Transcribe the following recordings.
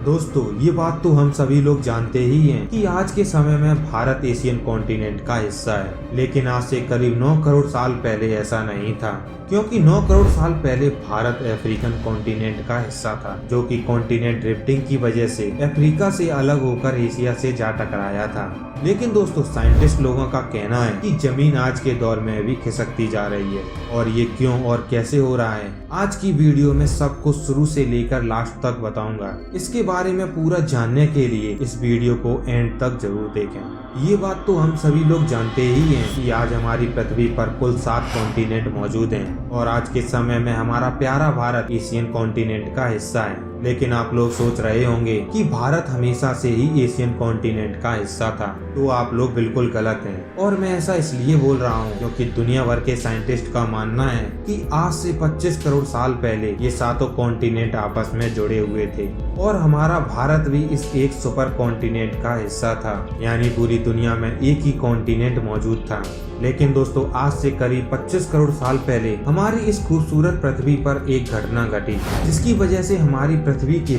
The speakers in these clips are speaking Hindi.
दोस्तों ये बात तो हम सभी लोग जानते ही हैं कि आज के समय में भारत एशियन कॉन्टिनेंट का हिस्सा है, लेकिन आज से करीब 9 करोड़ साल पहले ऐसा नहीं था, क्योंकि 9 करोड़ साल पहले भारत अफ्रीकन कॉन्टिनेंट का हिस्सा था, जो कि कॉन्टिनेंट ड्रिफ्टिंग की वजह से अफ्रीका से अलग होकर एशिया से जा टकराया था। लेकिन दोस्तों साइंटिस्ट लोगों का कहना है कि जमीन आज के दौर में भी खिसकती जा रही है, और ये क्यों और कैसे हो रहा है आज की वीडियो में सब कुछ शुरू से लेकर लास्ट तक बताऊंगा। इसके बारे में पूरा जानने के लिए इस वीडियो को एंड तक जरूर देखें। ये बात तो हम सभी लोग जानते ही हैं कि आज हमारी पृथ्वी पर कुल 7 कॉन्टिनेंट मौजूद हैं, और आज के समय में हमारा प्यारा भारत एशियन कॉन्टिनेंट का हिस्सा है। लेकिन आप लोग सोच रहे होंगे कि भारत हमेशा से ही एशियन कॉन्टिनेंट का हिस्सा था, तो आप लोग बिल्कुल गलत हैं। और मैं ऐसा इसलिए बोल रहा हूँ क्योंकि दुनिया भर के साइंटिस्ट का मानना है कि आज से 25 करोड़ साल पहले ये सातों कॉन्टिनेंट आपस में जुड़े हुए थे, और हमारा भारत भी इस एक सुपर कॉन्टिनेंट का हिस्सा था, यानी पूरी दुनिया में एक ही कॉन्टिनेंट मौजूद था। लेकिन दोस्तों आज से करीब 25 करोड़ साल पहले हमारी इस खूबसूरत पृथ्वी पर एक घटना घटी, जिसकी वजह से हमारी पृथ्वी के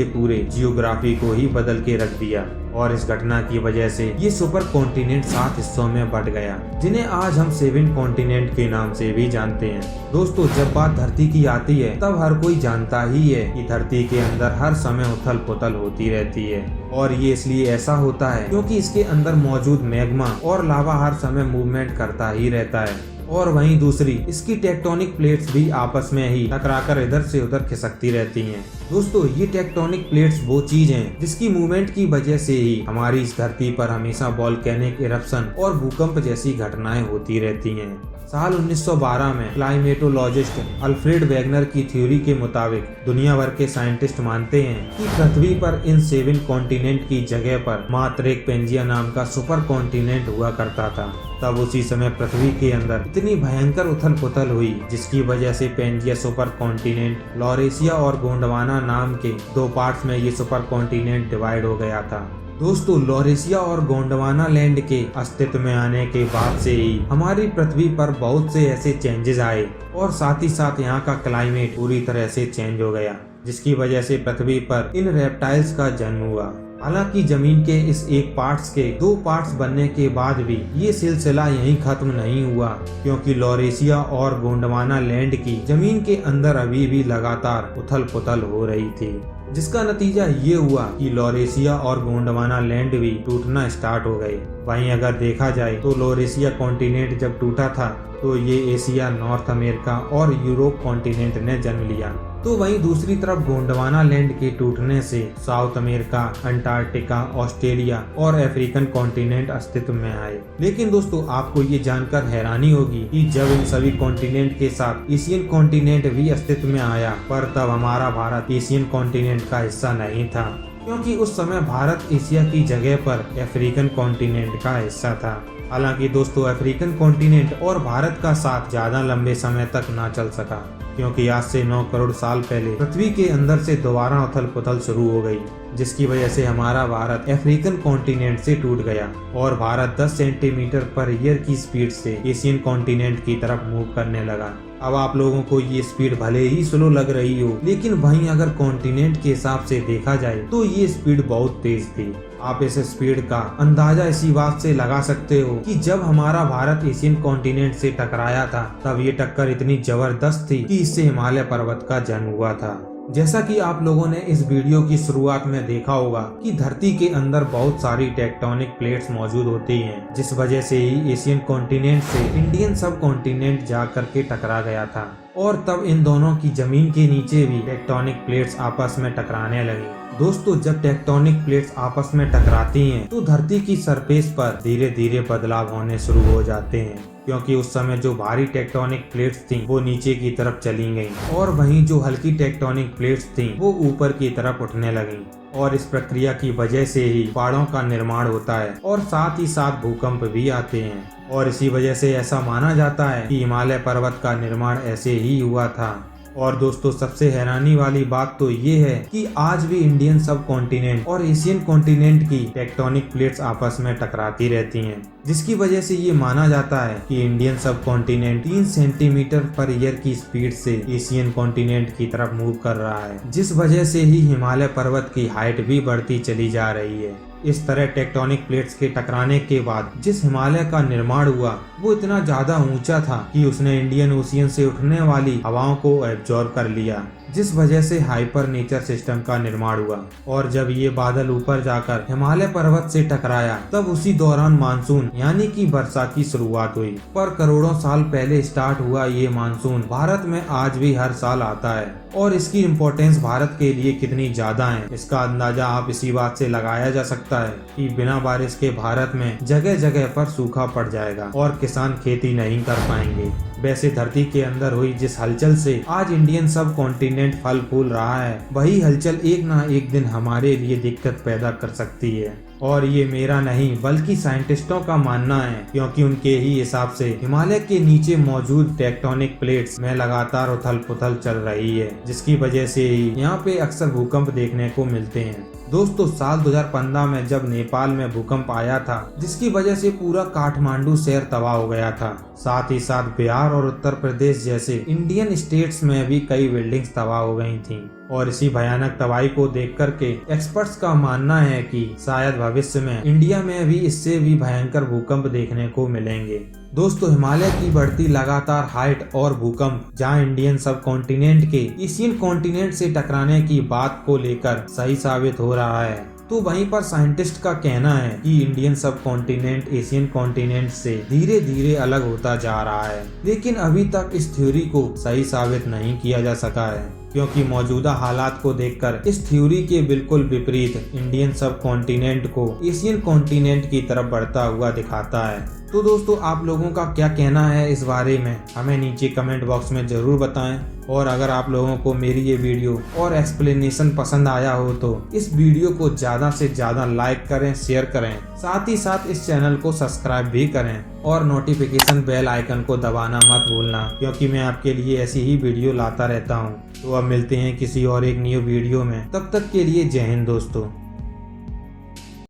पूरे जियोग्राफी को ही बदल के रख दिया। और इस घटना की वजह से ये सुपर कॉन्टिनेंट 7 हिस्सों में बट गया, जिन्हें आज हम 7 कॉन्टिनेंट के नाम से भी जानते हैं। दोस्तों जब बात धरती की आती है तब हर कोई जानता ही है कि धरती के अंदर हर समय उथल पुथल होती रहती है, और ये इसलिए ऐसा होता है क्योंकि इसके अंदर मौजूद मैग्मा और लावा हर समय मूवमेंट करता ही रहता है। और वहीं दूसरी इसकी टेक्टोनिक प्लेट्स भी आपस में ही टकराकर इधर से उधर खिसकती रहती हैं। दोस्तों ये टेक्टोनिक प्लेट्स वो चीज हैं जिसकी मूवमेंट की वजह से ही हमारी इस धरती पर हमेशा वोल्केनिक इरप्शन और भूकंप जैसी घटनाएं होती रहती हैं। साल 1912 में क्लाइमेटोलॉजिस्ट अल्फ्रेड वेगनर की थ्योरी के मुताबिक दुनिया भर के साइंटिस्ट मानते हैं कि पृथ्वी पर इन 7 कॉन्टिनेंट की जगह पर मात्र एक पेंजिया नाम का सुपर कॉन्टिनेंट हुआ करता था। तब उसी समय पृथ्वी के अंदर इतनी भयंकर उथल पुथल हुई, जिसकी वजह से पेंजिया सुपर कॉन्टिनेंट, लॉरेशिया और गोंडवाना नाम के 2 पार्ट्स में ये सुपर कॉन्टिनेंट डिवाइड हो गया था। दोस्तों लॉरेशिया और गोंडवाना लैंड के अस्तित्व में आने के बाद से ही हमारी पृथ्वी पर बहुत से ऐसे चेंजेस आए, और साथ ही साथ यहाँ का क्लाइमेट पूरी तरह से चेंज हो गया, जिसकी वजह से पृथ्वी पर इन रेप्टाइल्स का जन्म हुआ। हालांकि जमीन के इस एक पार्ट्स के 2 पार्ट्स बनने के बाद भी ये सिलसिला यहीं खत्म नहीं हुआ, क्योंकि लॉरेशिया और गोंडवाना लैंड की जमीन के अंदर अभी भी लगातार उथल पुथल हो रही थी, जिसका नतीजा ये हुआ कि लॉरेशिया और गोंडवाना लैंड भी टूटना स्टार्ट हो गए। वहीं अगर देखा जाए तो लॉरेशिया कॉन्टिनेंट जब टूटा था तो ये एशिया, नॉर्थ अमेरिका और यूरोप कॉन्टिनेंट ने जन्म लिया, तो वहीं दूसरी तरफ गोंडवाना लैंड के टूटने से साउथ अमेरिका, अंटार्कटिका, ऑस्ट्रेलिया और अफ्रीकन कॉन्टिनेंट अस्तित्व में आए। लेकिन दोस्तों आपको ये जानकर हैरानी होगी कि जब इन सभी कॉन्टिनेंट के साथ एशियन कॉन्टिनेंट भी अस्तित्व में आया, पर तब हमारा भारत एशियन कॉन्टिनेंट का हिस्सा नहीं था, क्योंकि उस समय भारत एशिया की जगह पर अफ्रीकन कॉन्टिनेंट का हिस्सा था। हालांकि दोस्तों अफ्रीकन कॉन्टिनेंट और भारत का साथ ज्यादा लंबे समय तक ना चल सका, क्योंकि आज से 9 करोड़ साल पहले पृथ्वी के अंदर से दोबारा उथल पुथल शुरू हो गई, जिसकी वजह से हमारा भारत अफ्रीकन कॉन्टिनेंट से टूट गया, और भारत 10 सेंटीमीटर पर ईयर की स्पीड से एशियन कॉन्टिनेंट की तरफ मूव करने लगा। अब आप लोगों को ये स्पीड भले ही स्लो लग रही हो, लेकिन वहीं अगर कॉन्टिनेंट के हिसाब से देखा जाए तो ये स्पीड बहुत तेज थी। आप इस स्पीड का अंदाजा इसी बात से लगा सकते हो कि जब हमारा भारत एशियन कॉन्टिनेंट से टकराया था तब ये टक्कर इतनी जबरदस्त थी कि इससे हिमालय पर्वत का जन्म हुआ था। जैसा कि आप लोगों ने इस वीडियो की शुरुआत में देखा होगा कि धरती के अंदर बहुत सारी टेक्टोनिक प्लेट्स मौजूद होती हैं, जिस वजह से ही एशियन कॉन्टिनेंट से इंडियन सब कॉन्टिनेंट जा करके टकरा गया था, और तब इन दोनों की जमीन के नीचे भी टेक्टोनिक प्लेट्स आपस में टकराने लगी। दोस्तों जब टेक्टोनिक प्लेट्स आपस में टकराती हैं तो धरती की सरफेस पर धीरे धीरे बदलाव होने शुरू हो जाते हैं, क्योंकि उस समय जो भारी टेक्टोनिक प्लेट्स थीं वो नीचे की तरफ चली गईं, और वहीं जो हल्की टेक्टोनिक प्लेट्स थीं वो ऊपर की तरफ उठने लगीं, और इस प्रक्रिया की वजह से ही पहाड़ों का निर्माण होता है, और साथ ही साथ भूकंप भी आते हैं। और इसी वजह से ऐसा माना जाता है कि हिमालय पर्वत का निर्माण ऐसे ही हुआ था। और दोस्तों सबसे हैरानी वाली बात तो ये है कि आज भी इंडियन सब कॉन्टिनेंट और एशियन कॉन्टिनेंट की टेक्टोनिक प्लेट्स आपस में टकराती रहती हैं, जिसकी वजह से ये माना जाता है कि इंडियन सब कॉन्टिनेंट 3 सेंटीमीटर पर ईयर की स्पीड से एशियन कॉन्टिनेंट की तरफ मूव कर रहा है, जिस वजह से ही हिमालय पर्वत की हाइट भी बढ़ती चली जा रही है। इस तरह टेक्टोनिक प्लेट्स के टकराने के बाद जिस हिमालय का निर्माण हुआ वो इतना ज्यादा ऊंचा था कि उसने इंडियन ओशियन से उठने वाली हवाओं को एब्जॉर्ब कर लिया, जिस वजह से हाइपर नेचर सिस्टम का निर्माण हुआ। और जब ये बादल ऊपर जाकर हिमालय पर्वत से टकराया तब उसी दौरान मानसून यानी कि वर्षा की शुरुआत हुई। पर करोड़ों साल पहले स्टार्ट हुआ ये मानसून भारत में आज भी हर साल आता है, और इसकी इम्पोर्टेंस भारत के लिए कितनी ज्यादा है इसका अंदाजा आप इसी बात से लगाया जा सकता है कि बिना बारिश के भारत में जगह जगह पर सूखा पड़ जाएगा और किसान खेती नहीं कर पाएंगे। वैसे धरती के अंदर हुई जिस हलचल से आज इंडियन सब कॉन्टिनेंट फल फूल रहा है, वही हलचल एक ना एक दिन हमारे लिए दिक्कत पैदा कर सकती है। और ये मेरा नहीं बल्कि साइंटिस्टों का मानना है, क्योंकि उनके ही हिसाब से हिमालय के नीचे मौजूद टेक्टोनिक प्लेट्स में लगातार उथल पुथल चल रही है, जिसकी वजह से ही यहाँ पे अक्सर भूकंप देखने को मिलते हैं। दोस्तों साल 2015 में जब नेपाल में भूकंप आया था, जिसकी वजह से पूरा काठमांडू शहर तबाह हो गया था, साथ ही साथ बिहार और उत्तर प्रदेश जैसे इंडियन स्टेट्स में भी कई बिल्डिंग्स तबाह हो गई थीं। और इसी भयानक तबाही को देख करके एक्सपर्ट्स का मानना है कि शायद भविष्य में इंडिया में भी इससे भी भयंकर भूकंप देखने को मिलेंगे। दोस्तों हिमालय की बढ़ती लगातार हाइट और भूकंप जहां इंडियन सब कॉन्टिनेंट के एशियन कॉन्टिनेंट से टकराने की बात को लेकर सही साबित हो रहा है, तो वहीं पर साइंटिस्ट का कहना है कि इंडियन सब कॉन्टिनेंट एशियन कॉन्टिनेंट से धीरे धीरे अलग होता जा रहा है। लेकिन अभी तक इस थ्योरी को सही साबित नहीं किया जा सका है, क्योंकि मौजूदा हालात को देखकर इस थ्योरी के बिल्कुल विपरीत इंडियन सब कॉन्टिनेंट को एशियन कॉन्टिनेंट की तरफ बढ़ता हुआ दिखाता है। तो दोस्तों आप लोगों का क्या कहना है इस बारे में हमें नीचे कमेंट बॉक्स में जरूर बताएं। और अगर आप लोगों को मेरी ये वीडियो और एक्सप्लेनेशन पसंद आया हो तो इस वीडियो को ज्यादा से ज्यादा लाइक करें, शेयर करें, साथ ही साथ इस चैनल को सब्सक्राइब भी करें और नोटिफिकेशन बेल आइकन को दबाना मत भूलना, क्योंकि मैं आपके लिए ऐसी ही वीडियो लाता रहता हूँ। तो अब मिलते हैं किसी और एक न्यू वीडियो में, तब तक के लिए जय हिंद दोस्तों।